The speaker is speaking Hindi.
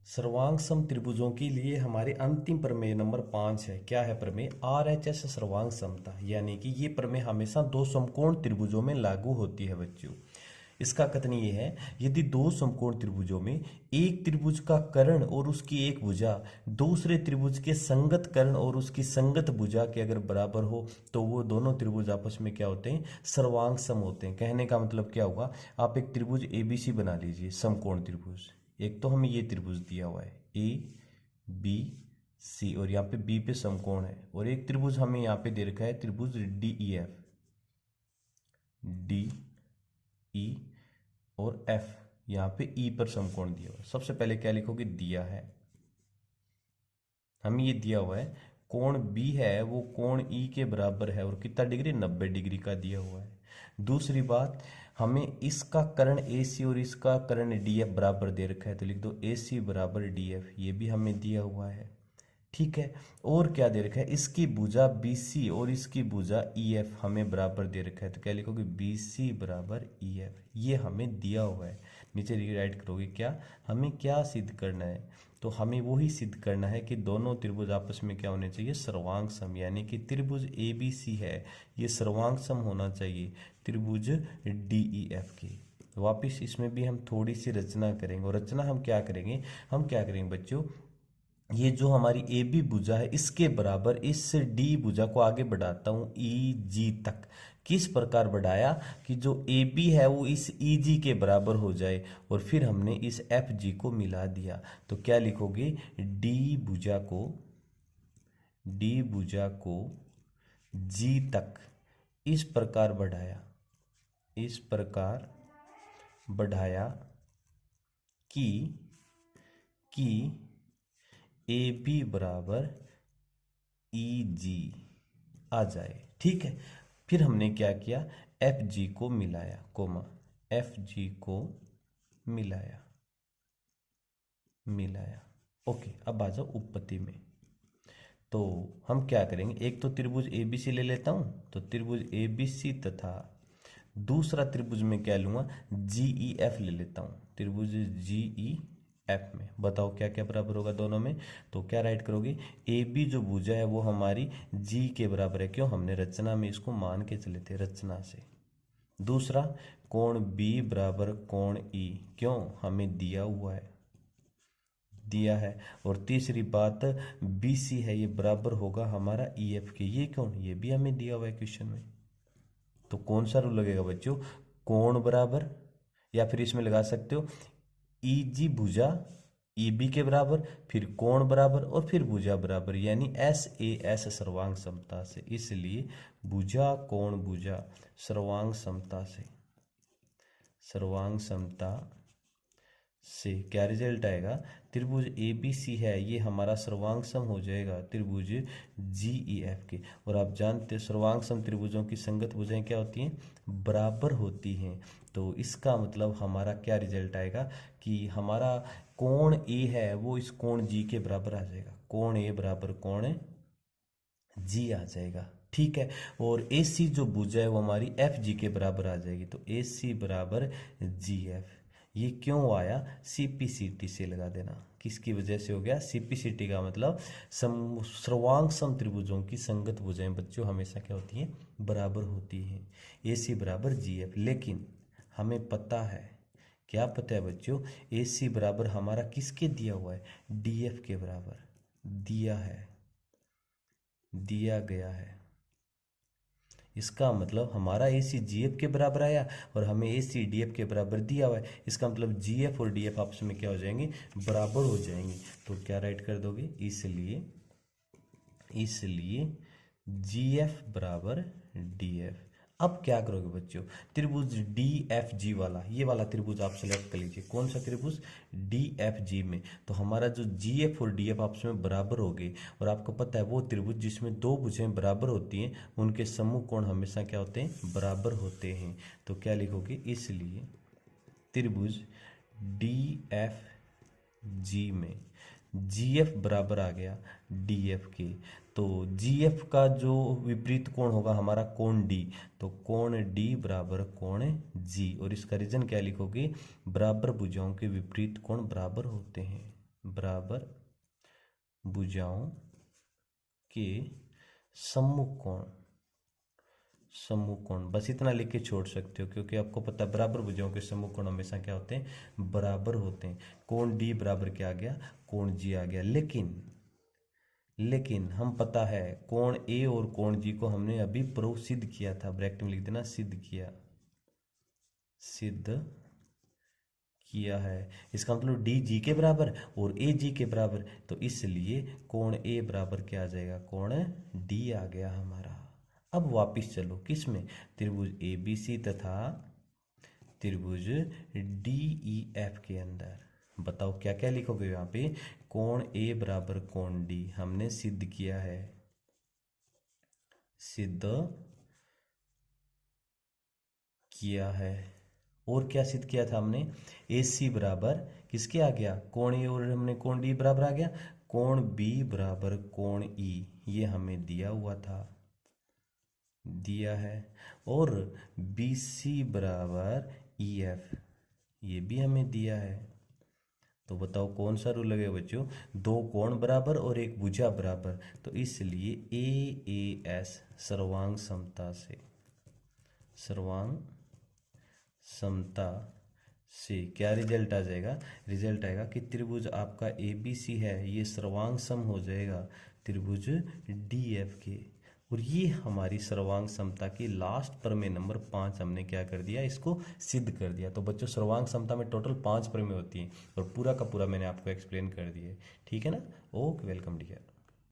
सर्वांग सम त्रिभुजों के लिए हमारे अंतिम प्रमेय नंबर 5 है। क्या है प्रमेय? RHS सर्वांग समता, यानी कि ये प्रमेय हमेशा दो समकोण त्रिभुजों में लागू होती है बच्चों। इसका कथन ये है, यदि दो समकोण त्रिभुजों में एक त्रिभुज का कर्ण और उसकी एक भुजा दूसरे त्रिभुज के संगत कर्ण और उसकी संगत भुजा के अगर बराबर हो तो वो दोनों त्रिभुज आपस में क्या होते हैं? सर्वांग सम होते हैं। कहने का मतलब क्या हुआ? आप एक त्रिभुज ABC बना लीजिए, समकोण त्रिभुज। एक तो हमें ये त्रिभुज दिया हुआ है ABC और यहाँ पे B पे समकोण है, और एक त्रिभुज हमें यहाँ पे दे रखा है त्रिभुज DE और F, यहाँ पे E पर समकोण दिया हुआ है। सबसे पहले क्या लिखोगे? दिया है, हमें ये दिया हुआ है कोण B है वो कोण E के बराबर है, और कितना डिग्री? 90 डिग्री का दिया हुआ है। दूसरी बात, हमें इसका कर्ण AC और इसका कर्ण DF बराबर दे रखा है, तो लिख दो AC बराबर DF, ये भी हमें दिया हुआ है। ठीक है, और क्या दे रखा है? इसकी भुजा BC और इसकी भुजा EF हमें बराबर दे रखा है, तो क्या लिखोगे? BC बराबर EF, ये हमें दिया हुआ है। नीचे रीराइट करोगे क्या? हमें क्या सिद्ध करना है? तो हमें वही सिद्ध करना है कि दोनों त्रिभुज आपस में क्या होने चाहिए? सर्वांग सम, यानी कि त्रिभुज ABC है ये सर्वांग सम होना चाहिए त्रिभुज DEF के। वापिस इसमें भी हम थोड़ी सी रचना करेंगे, और रचना हम क्या करेंगे? हम क्या करेंगे बच्चों, ये जो हमारी AB भुजा है इसके बराबर इस D भुजा को आगे बढ़ाता हूं EG तक। किस प्रकार बढ़ाया कि जो AB है वो इस EG के बराबर हो जाए, और फिर हमने इस FG को मिला दिया। तो क्या लिखोगे? D भुजा को G तक इस प्रकार बढ़ाया कि AB बराबर EG आ जाए। ठीक है, फिर हमने क्या किया? FG को मिलाया, FG को मिलाया। ओके, अब आ जाओ उत्पत्ति में। तो हम क्या करेंगे? एक तो त्रिभुज ABC ले लेता हूं, तो त्रिभुज ABC तथा दूसरा त्रिभुज में क्या लूंगा? GEF ले लेता हूं। त्रिभुज GEF में बताओ क्या क्या बराबर होगा दोनों में? तो क्या राइट करोगे? AB जो भुजा है वो हमारी G के बराबर है। क्यों? हमने रचना में इसको मान के चले थे, रचना से। दूसरा, कोण B बराबर कोण E, क्यों? हमें दिया हुआ है, और तीसरी बात BC है ये बराबर होगा हमारा EF के। ये क्यों? ये भी हमें दिया हुआ है क्वेश्चन में। तो कौन सा रूल लगेगा बच्चों? कोण बराबर, या फिर इसमें लगा सकते हो EG भुजा EB के बराबर, फिर कोण बराबर, और फिर भुजा बराबर, यानी SAS सर्वांग समता से। इसलिए भुजा कोण भुजा सर्वांग समता से क्या रिजल्ट आएगा? त्रिभुज ABC है ये हमारा सर्वांग सम हो जाएगा त्रिभुज GEF के। और आप जानते हैं सर्वांग सम त्रिभुजों की संगत भुजाएं क्या होती हैं? बराबर होती हैं। तो इसका मतलब हमारा क्या रिजल्ट आएगा कि हमारा कोण A है वो इस कोण G के बराबर आ जाएगा। कोण A बराबर कोण G आ जाएगा। ठीक है, और AC जो भुजा है वो हमारी FG के बराबर आ जाएगी। तो AC बराबर GF। ये क्यों आया? CPCT से लगा देना। किसकी वजह से हो गया? CPCT का मतलब सर्वांग सम त्रिभुजों की संगत भुजाएं बच्चों हमेशा क्या होती हैं? बराबर होती हैं। AC बराबर GF। लेकिन हमें पता है, क्या पता है बच्चों? AC बराबर हमारा किसके दिया हुआ है? DF के बराबर दिया गया है। इसका मतलब हमारा AC GF के बराबर आया, और हमें AC DF के बराबर दिया हुआ है। इसका मतलब GF और DF आपस में क्या हो जाएंगे? बराबर हो जाएंगे। तो क्या राइट कर दोगे? इसलिए GF बराबर DF। अब क्या करोगे बच्चों? त्रिभुज DFG वाला, ये वाला त्रिभुज आप सेलेक्ट कर लीजिए। कौन सा त्रिभुज? DFG में। तो हमारा जो GF और DF आपस में बराबर हो गए, और आपको पता है वो त्रिभुज जिसमें दो भुजाएं बराबर होती हैं उनके समूह कोण हमेशा क्या होते हैं? बराबर होते हैं। तो क्या लिखोगे? इसलिए त्रिभुज DFG में GF बराबर आ गया DF के। तो GF का जो विपरीत कोण होगा हमारा कोण D, तो कोण D बराबर कोण G। और इसका रीजन क्या लिखोगे? बराबर भुजाओं के विपरीत कोण बराबर होते हैं। बराबर भुजाओं के समूह कोण, बस इतना लिख के छोड़ सकते हो, क्योंकि आपको पता है बराबर भुजाओं के समूह कोण हमेशा क्या होते हैं, बराबर होते हैं। कोण डी बराबर क्या आ गया, कोण जी आ गया। लेकिन हम पता है कोण ए और कोण जी को हमने अभी प्रूव सिद्ध किया था, ब्रैकेट में लिख देना, सिद्ध किया है। इसका मतलब डी जी के बराबर और ए जी के बराबर, तो इसलिए कोण ए बराबर क्या आ जाएगा, कोण डी आ गया हमारा। अब वापिस चलो किस में, त्रिभुज ए बी सी तथा त्रिभुज डी ई एफ के अंदर। बताओ क्या क्या लिखोगे यहाँ पे, कोण ए बराबर कोण डी हमने सिद्ध किया है, और क्या सिद्ध किया था हमने, ए सी बराबर किसके आ गया, कोण ए, और हमने कोण डी बराबर आ गया कोण बी बराबर कोण ई, ये हमें दिया हुआ था, दिया है। और बी सी बराबर ई एफ, ये भी हमें दिया है। तो बताओ कौन सा रूल लगेगा बच्चों, दो कोण बराबर और एक भुजा बराबर, तो इसलिए ए एस सर्वांग समता से क्या रिजल्ट आ जाएगा, रिजल्ट आएगा कि त्रिभुज आपका ए बी सी है ये सर्वांग सम हो जाएगा त्रिभुज डी एफ के। और ये हमारी सर्वांग समता की लास्ट प्रमेय नंबर 5 हमने क्या कर दिया, इसको सिद्ध कर दिया। तो बच्चों सर्वांग समता में टोटल 5 प्रमेय होती हैं और पूरा का पूरा मैंने आपको एक्सप्लेन कर दिया है, ठीक है ना। Okay, welcome dear.